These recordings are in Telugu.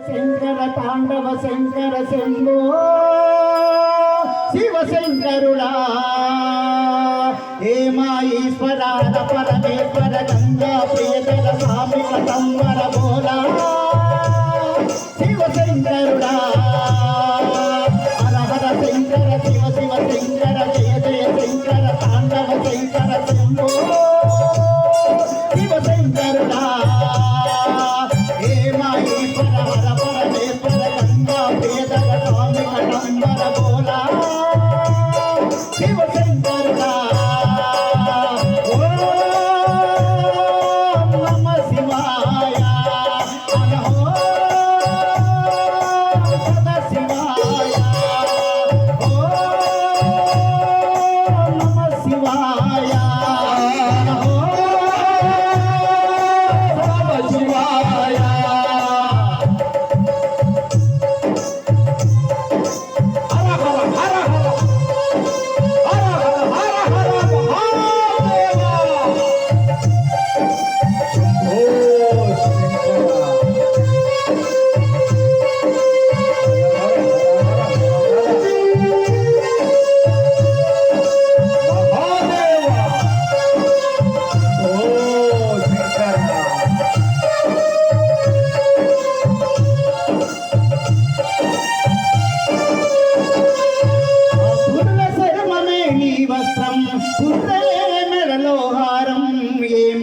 శంకర తాండవ శంకర శంభో శివశంకరుడా హేమా ఈశ్వరాల పరమేశ్వర గంగా ప్రియతర స్వామి కదంబర బోలా శివశంకరుడా హర హర శంకర శివ శివ శంకర జయ జయ శంకర తాండవ శంకర శంభో శివశంకరుడా హేమా ఈశ్వర హర పరమేశ్వర గంగా ప్రియతర స్వామి కదంబర బోలా శివశంకరుడా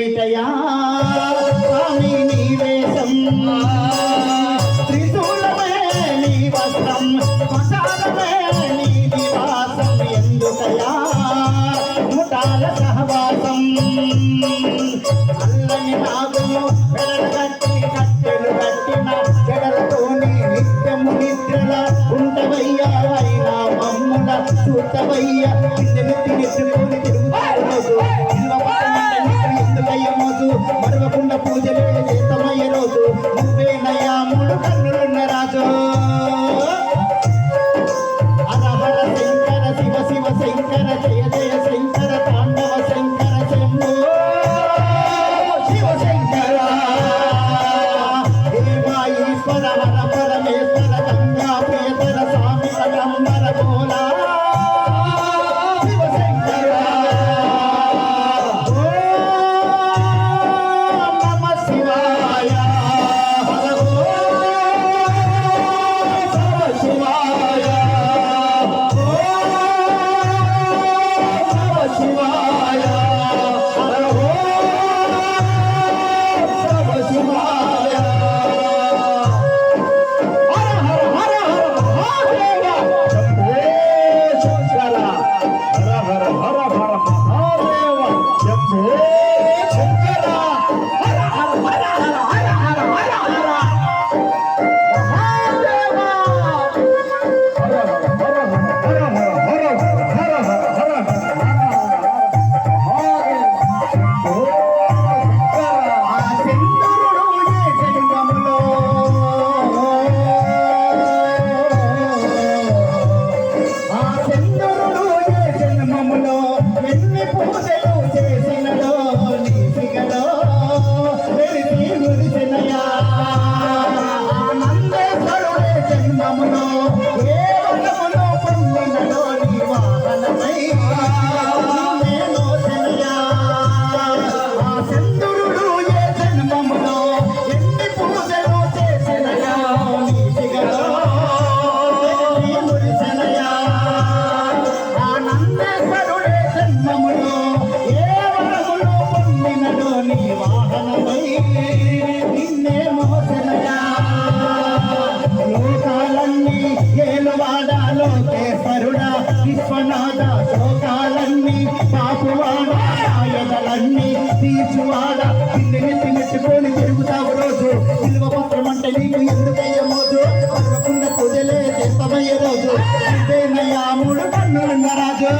ఏమిటయా స్వామి నీ వేషం త్రిశూలమే నీ వస్త్రం శ్మశానమే నీ నివాసం ఎందుకయా ముఠాల సహవాసం అల్లని నాగు వెడగట్టి కట్టెలు కట్టిన జడలతోని నిత్యము నిద్రల ఉంటవయ్యా అయినా మమ్ముల చూతవయ్యా నిత్తుకొని తిరుగుతారు మరవకుండా పూజలే చేతమయ్య రోజు నువ్వేనయ్యా మూడు కన్నులున్న రాజు హర హర శంకర శివ శివ శంకర జయ జయ శంకర తాండవ శంకర శంభో శివశంకర హేమా ఈశ్వర హర పరమేశ్వర గంగా ప్రియతర స్వామి కదంబర బోలా విశ్వనాథ శోకాలన్నీ పాపువాడ ఆయదలన్నీ తీర్చువాడ పిల్లిని తినెట్టుకొని తిరుగుతావు రోజు విలువ పత్రం అంటే నీకు ఎందుకయ్య మోజు పర్వకుండా పూజలే చేస్తామయ్యే రోజు ఇదేనయ్యా మూడు కన్నులున్న రాజు